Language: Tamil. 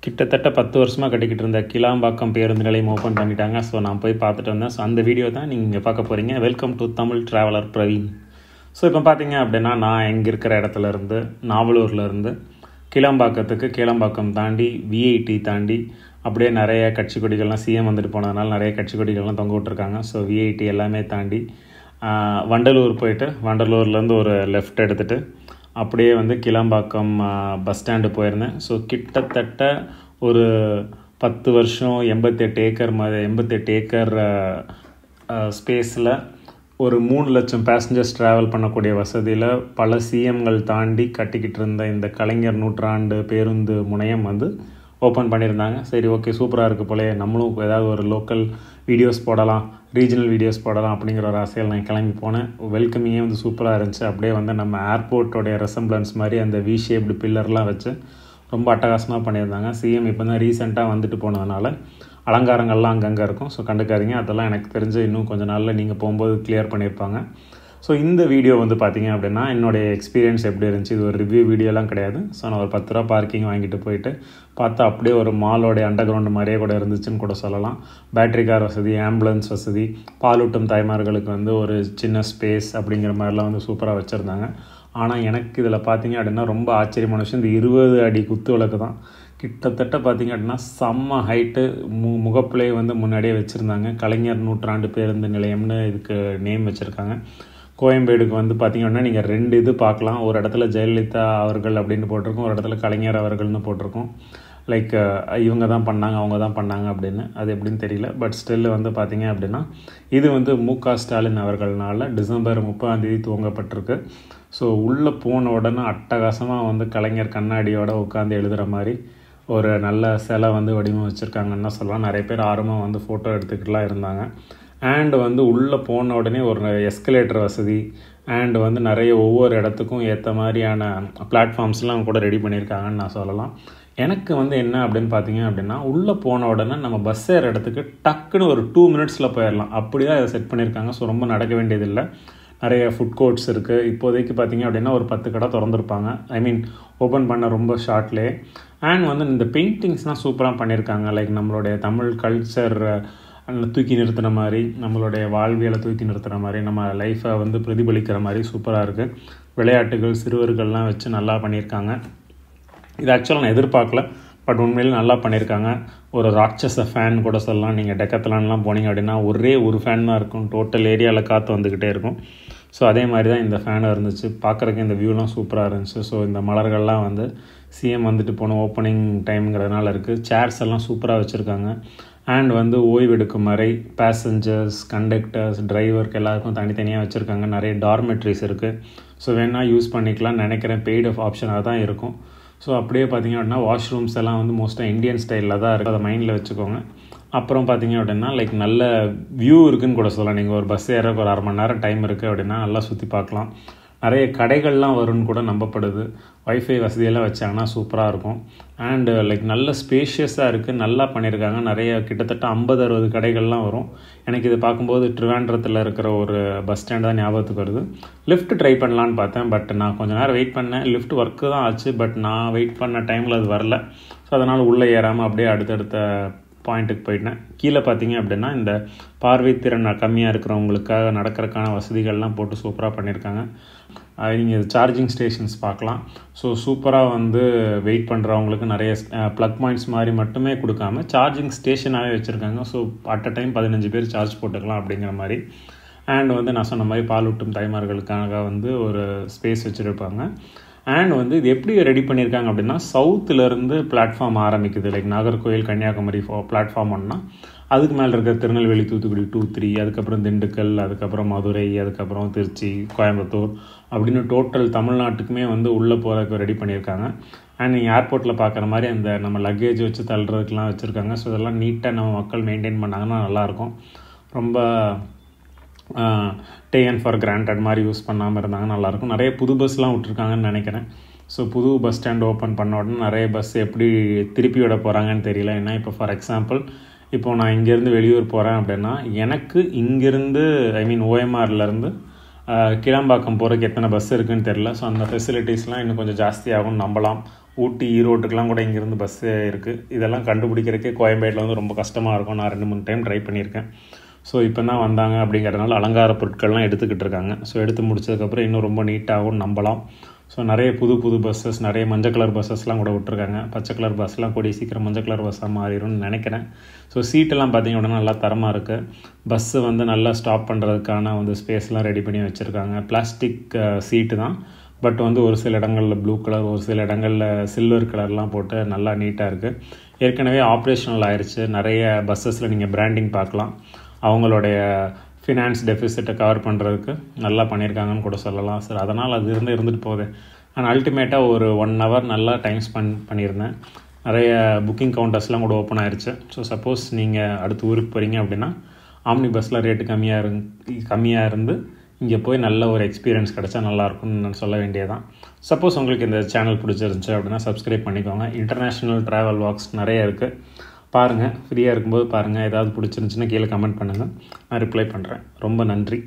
கிட்டத்தட்ட 10 வருஷமாக கட்டிக்கிட்டு இருந்த கிளாம்பாக்கம் பேருந்து நிலையம் ஓப்பன் பண்ணிட்டாங்க. ஸோ நான் போய் பார்த்துட்டு வந்தேன். ஸோ அந்த வீடியோ தான் நீங்கள் பார்க்க போகிறீங்க. Welcome to Tamil traveller Praveen. So இப்போ பார்த்தீங்க அப்படின்னா நான் எங்கே இருக்கிற இடத்துலேருந்து நாவலூர்லேருந்து கிளாம்பாக்கம் தாண்டி விஐடி தாண்டி அப்படியே நிறைய கட்சி கொடிகள்லாம் சிஎம் வந்துட்டு போனதுனால நிறைய கட்சி கொடிகள்லாம் தொங்க விட்டுருக்காங்க. ஸோ விஐடி எல்லாமே தாண்டி வண்டலூர் போயிட்டு வண்டலூர்லேருந்து ஒரு லெஃப்ட் எடுத்துகிட்டு அப்படியே வந்து கிளாம்பாக்கம் பஸ் ஸ்டாண்டு போயிருந்தேன். ஸோ கிட்டத்தட்ட ஒரு 10 வருஷம் 88 ஏக்கர் ஸ்பேஸில் ஒரு 3 லட்சம் பேசஞ்சர்ஸ் ட்ராவல் பண்ணக்கூடிய வசதியில் பல சிஎம்கள் தாண்டி கட்டிக்கிட்டு இருந்த இந்த கலைஞர் நூற்றாண்டு பேருந்து முனையம் வந்து ஓப்பன் பண்ணியிருந்தாங்க. சரி, ஓகே, சூப்பராக இருக்குது போலே, நம்மளும் ஏதாவது ஒரு லோக்கல் வீடியோஸ் போடலாம், ரீஜனல் வீடியோஸ் போடலாம் அப்படிங்கிற ஒரு ஆசையில் நான் கிளம்பி போனேன். வெல்கமிங்கே வந்து சூப்பராக இருந்துச்சு. அப்படியே வந்து நம்ம ஏர்போர்ட்டோடைய ரெசம்பிளன்ஸ் மாதிரி அந்த வி ஷேப்டு பில்லர்லாம் வச்சு ரொம்ப அட்டகாசமாக பண்ணியிருந்தாங்க. சிஎம் இப்போ தான் ரீசெண்டாக வந்துட்டு போனதுனால அலங்காரங்கள்லாம் அங்கங்கே இருக்கும். ஸோ கண்டுக்காதீங்க, அதெல்லாம் எனக்கு தெரிஞ்சு இன்னும் கொஞ்சம் நாளில் நீங்கள் போகும்போது கிளியர் பண்ணியிருப்பாங்க. ஸோ இந்த வீடியோ வந்து பார்த்திங்க அப்படின்னா என்னுடைய எக்ஸ்பீரியன்ஸ் எப்படி இருந்துச்சு. இது ஒரு ரிவ்யூ வீடியோலாம் கிடையாது. ஸோ நான் ஒரு 10 ரூபா பார்க்கிங் வாங்கிட்டு போயிட்டு பார்த்தா அப்படியே ஒரு மாலோடைய அண்டர் கிரவுண்டு மாதிரியே கூட இருந்துச்சுன்னு கூட சொல்லலாம். பேட்டரி கார் வசதி, ஆம்புலன்ஸ் வசதி, பாலூட்டும் தாய்மார்களுக்கு வந்து ஒரு சின்ன ஸ்பேஸ் அப்படிங்கிற மாதிரிலாம் வந்து சூப்பராக வச்சுருந்தாங்க. ஆனால் எனக்கு இதில் பார்த்திங்க அப்படின்னா ரொம்ப ஆச்சரியமான விஷயம், இந்த 20 அடி குத்து விளக்கு தான். கிட்டத்தட்ட பார்த்திங்க அப்படின்னா செம்ம ஹைட்டு, முகப்பிலே வந்து முன்னாடியே வச்சுருந்தாங்க. கலைஞர் நூற்றாண்டு பேருந்து நிலையம்னு இதுக்கு நேம் வச்சுருக்காங்க. கோயம்பேடுக்கு வந்து பார்த்திங்க அப்படின்னா நீங்கள் 2 இது பார்க்கலாம். ஒரு இடத்துல ஜெயலலிதா அவர்கள் அப்படின்னு போட்டிருக்கோம், ஒரு இடத்துல கலைஞர் அவர்கள்னு போட்டிருக்கோம். லைக் இவங்க தான் பண்ணாங்க, அவங்க தான் பண்ணாங்க அப்படின்னு. அது எப்படின்னு தெரியல. பட் ஸ்டில் வந்து பார்த்திங்க அப்படின்னா இது வந்து மு.க. ஸ்டாலின் அவர்கள்னால டிசம்பர் 30 துவங்கப்பட்டிருக்கு. ஸோ உள்ளே போன உடனே அட்டகாசமாக வந்து கலைஞர் கண்ணாடியோடு உட்காந்து எழுதுகிற மாதிரி ஒரு நல்ல சிலை வந்து வடிவமைச்சிருக்காங்கன்னு தான் சொல்லலாம். நிறைய பேர் ஆர்வமாக வந்து ஃபோட்டோ எடுத்துக்கிட்டுலாம் இருந்தாங்க. அண்டு வந்து உள்ளே போன உடனே ஒரு எஸ்கலேட்டர் வசதி அண்டு வந்து நிறைய ஒவ்வொரு இடத்துக்கும் ஏற்ற மாதிரியான பிளாட்ஃபார்ம்ஸ்லாம் கூட ரெடி பண்ணியிருக்காங்கன்னு நான் சொல்லலாம். எனக்கு வந்து என்ன அப்படின்னு பார்த்தீங்க அப்படின்னா உள்ளே போன உடனே நம்ம பஸ் ஏற இடத்துக்கு டக்குன்னு ஒரு 2 மினிட்ஸில் போயிடலாம். அப்படி தான் இதை செட் பண்ணியிருக்காங்க. ஸோ ரொம்ப நடக்க வேண்டியதில்லை. நிறைய ஃபுட் கோர்ட்ஸ் இருக்குது. இப்போதைக்கு பார்த்திங்க அப்படின்னா ஒரு 10 கடை திறந்துருப்பாங்க. ஓப்பன் பண்ண ரொம்ப ஷார்ட்லேயே. அண்ட் வந்து இந்த பெயிண்டிங்ஸ்லாம் சூப்பராக பண்ணியிருக்காங்க. லைக் நம்மளுடைய தமிழ் கல்ச்சர் தூக்கி நிறுத்துகிற மாதிரி, நம்மளுடைய வாழ்வியலை தூக்கி நிறுத்துகிற மாதிரி, நம்ம லைஃப்பை வந்து பிரதிபலிக்கிற மாதிரி சூப்பராக இருக்குது. விளையாட்டுகள், சிறுவர்கள்லாம் வச்சு நல்லா பண்ணியிருக்காங்க. இது ஆக்சுவலாக நான் எதிர்பார்க்கல, பட் உண்மையில் நல்லா பண்ணியிருக்காங்க. ஒரு ராட்சஸ ஃபேன் கூட சொல்லலாம். நீங்கள் டெக்கத்லான்லாம் போனீங்க அப்படின்னா ஒரே ஒரு ஃபேன் தான் இருக்கும், டோட்டல் ஏரியாவில் காற்று வந்துக்கிட்டே இருக்கும். ஸோ அதே மாதிரி தான் இந்த ஃபேனும் இருந்துச்சு. பார்க்குறதுக்கு இந்த வியூலாம் சூப்பராக இருந்துச்சு. ஸோ இந்த மலர்கள்லாம் வந்து சிஎம் வந்துட்டு போன ஓப்பனிங் டைம்ங்கிறதுனால இருக்குது. சேர்ஸ் எல்லாம் சூப்பராக வச்சுருக்காங்க. அண்ட் வந்து ஓய்வெடுக்கும் அறை, பேசஞ்சர்ஸ், கண்டக்டர்ஸ், டிரைவருக்கு எல்லாருக்கும் தனித்தனியாக வச்சுருக்காங்க. நிறைய டார்மெட்ரிஸ் இருக்குது. ஸோ வேணால் யூஸ் பண்ணிக்கலாம்னு நினைக்கிறேன். பெய்டு ஆஃப் ஆப்ஷனாக தான் இருக்கும். ஸோ அப்படியே பார்த்திங்க அப்படின்னா வாஷ்ரூம்ஸ் எல்லாம் வந்து மோஸ்ட்டாக இந்தியன் ஸ்டைலில் தான் இருக்குது. அதை மைண்டில் வச்சுக்கோங்க. அப்புறம் பார்த்திங்க அப்படின்னா லைக் நல்ல வியூ இருக்குதுன்னு கூட சொல்லலாம். நீங்கள் ஒரு பஸ் ஏறக்கு ஒரு 1/2 மணி நேரம் டைம் இருக்குது அப்படின்னா நல்லா சுற்றி பார்க்கலாம். நிறைய கடைகள்லாம் வரும்னு கூட நம்பப்படுது. வைஃபை வசதியெல்லாம் வச்சாங்கன்னா சூப்பராக இருக்கும். அண்டு லைக் நல்ல ஸ்பேஷியஸாக இருக்குது, நல்லா பண்ணியிருக்காங்க. நிறைய கிட்டத்தட்ட 50-60 கடைகள்லாம் வரும். எனக்கு இது பார்க்கும்போது ட்ரிவாண்ட்ரத்தில் இருக்கிற ஒரு பஸ் ஸ்டாண்ட் தான் ஞாபகத்துக்கு வருது. லிஃப்ட் ட்ரை பண்ணலான்னு பார்த்தேன், பட் நான் கொஞ்சம் நேரம் வெயிட் பண்ணேன். லிஃப்ட் ஒர்க்கு தான் ஆச்சு, பட் நான் வெயிட் பண்ண டைமில் அது வரல. ஸோ அதனால் உள்ளே ஏறாமல் அப்படியே அடுத்தடுத்த பாயிண்ட்டுக்கு போயிட்டேன். கீழே பார்த்தீங்க அப்படின்னா இந்த பார்வைத்திறன் கம்மியாக இருக்கிறவங்களுக்காக நடக்கிறதுக்கான வசதிகள்லாம் போட்டு சூப்பராக பண்ணியிருக்காங்க. நீங்கள் சார்ஜிங் ஸ்டேஷன்ஸ் பார்க்கலாம். ஸோ சூப்பராக வந்து வெயிட் பண்ணுறவங்களுக்கு நிறைய ப்ளக் பாயிண்ட்ஸ் மாதிரி மட்டுமே கொடுக்காம சார்ஜிங் ஸ்டேஷனாகவே வச்சுருக்காங்க. ஸோ அட் அ டைம் 15 பேர் சார்ஜ் போட்டுக்கலாம் அப்படிங்கிற மாதிரி. அண்ட் வந்து நான் சொன்ன மாதிரி பாலூட்டும் தாய்மார்களுக்காக வந்து ஒரு ஸ்பேஸ் வச்சுருப்பாங்க. அண்ட் வந்து இது எப்படி ரெடி பண்ணியிருக்காங்க அப்படின்னா சவுத்துலேருந்து பிளாட்ஃபார்ம் ஆரம்பிக்குது. லைக் நாகர்கோவில், கன்னியாகுமரி பிளாட்ஃபார்ம் ஒன்றா, அதுக்கு மேலே இருக்கிற திருநெல்வேலி, தூத்துக்குடி 2, 3, அதுக்கப்புறம் திண்டுக்கல், அதுக்கப்புறம் மதுரை, அதுக்கப்புறம் திருச்சி, கோயம்புத்தூர் அப்படின்னு டோட்டல் தமிழ்நாட்டுக்குமே வந்து உள்ளே போகிறதுக்கு ரெடி பண்ணியிருக்காங்க. அண்ட் நீங்கள் ஏர்போர்ட்டில் பார்க்குற மாதிரி அந்த நம்ம லக்கேஜ் வச்சு தள்ளுறதுக்கெலாம் வச்சுருக்காங்க. ஸோ இதெல்லாம் நீட்டாக நம்ம மக்கள் மெயின்டைன் பண்ணாங்கன்னா நல்லாயிருக்கும். ரொம்ப டேக்கன் ஃபார் கிராண்டட் மாதிரி யூஸ் பண்ணாமல் இருந்தாங்க நல்லாயிருக்கும். நிறைய புது பஸ்லாம் விட்ருக்காங்கன்னு நினைக்கிறேன். ஸோ புது பஸ் ஸ்டாண்ட் ஓப்பன் பண்ண உடனே நிறைய பஸ் எப்படி திருப்பி விட போகிறாங்கன்னு தெரியல. ஏன்னா இப்போ ஃபார் எக்ஸாம்பிள் இப்போது நான் இங்கேருந்து வெளியூர் போகிறேன் அப்படின்னா எனக்கு இங்கேருந்து ஓஎம்ஆர்லேருந்து கிளாம்பாக்கம் போகிறதுக்கு எத்தனை பஸ் இருக்குதுன்னு தெரில. ஸோ அந்த ஃபெசிலிட்டிஸ்லாம் இன்னும் கொஞ்சம் ஜாஸ்தியாகும்னு நம்பலாம். ஊட்டி ஈரோட்டுக்கெலாம் கூட இங்கேருந்து பஸ்ஸு இருக்குது. இதெல்லாம் கண்டுபிடிக்கிறதுக்கே கோயம்பேட்டில் வந்து ரொம்ப கஷ்டமாக இருக்கும். நான் 2-3 டைம் ட்ரை பண்ணியிருக்கேன். ஸோ இப்போ தான் வந்தாங்க அப்படிங்கிறதுனால அலங்கார பொருட்கள்லாம் எடுத்துக்கிட்டு இருக்காங்க. ஸோ எடுத்து முடிச்சதுக்கப்புறம் இன்னும் ரொம்ப நீட்டாகவும் நம்பலாம். ஸோ நிறைய புது பஸ்ஸஸ், நிறைய மஞ்சள் கலர் பஸ்ஸஸ்லாம் கூட விட்டுருக்காங்க. பச்சை கலர் பஸ்லாம் கூடிய சீக்கிரம் மஞ்சள் கலர் பஸ்ஸாக மாறிடும்னு நினைக்கிறேன். ஸோ சீட்டெல்லாம் பார்த்திங்க அப்படின்னா நல்லா தரமாக இருக்குது. பஸ்ஸு வந்து நல்லா ஸ்டாப் பண்ணுறதுக்கான வந்து ஸ்பேஸ்லாம் ரெடி பண்ணி வச்சுருக்காங்க. பிளாஸ்டிக் சீட்டு தான், பட் வந்து ஒரு சில இடங்களில் ப்ளூ கலர், ஒரு சில இடங்களில் சில்வர் கலர்லாம் போட்டு நல்லா நீட்டாக இருக்குது. ஏற்கனவே ஆப்ரேஷனல் ஆயிடுச்சு. நிறைய பஸ்ஸஸில் நீங்கள் பிராண்டிங் பார்க்கலாம். அவங்களுடைய ஃபினான்ஸ் டெஃபிசிட்டை கவர் பண்ணுறதுக்கு நல்லா பண்ணியிருக்காங்கன்னு கூட சொல்லலாம் சார். அதனால் அது இருந்துட்டு போகுது. ஆனால் அல்டிமேட்டாக ஒரு 1 hour நல்லா டைம் ஸ்பெண்ட் பண்ணியிருந்தேன். நிறைய புக்கிங் கவுண்டர்ஸ்லாம் கூட ஓப்பன் ஆயிடுச்சு. ஸோ சப்போஸ் நீங்கள் அடுத்த ஊருக்கு போகிறீங்க அப்படின்னா ஆம்னி பஸ்ஸில் ரேட்டு கம்மியாக இருந்து இங்கே போய் நல்ல ஒரு எக்ஸ்பீரியன்ஸ் கிடச்சா நல்லாயிருக்கும்னு நான் சொல்ல வேண்டியதான். சப்போஸ் உங்களுக்கு இந்த சேனல் பிடிச்சிருந்துச்சு அப்படின்னா சப்ஸ்கிரைப் பண்ணிக்கோங்க. இன்டர்நேஷ்னல் ட்ராவல் வாக்ஸ் நிறைய இருக்குது, பாருங்கள். ஃப்ரீயாக இருக்கும்போது பாருங்கள். ஏதாவது பிடிச்சிருந்துச்சுன்னா கீழே கமெண்ட் பண்ணுங்கள், நான் ரிப்ளை பண்ணுறேன். ரொம்ப நன்றி.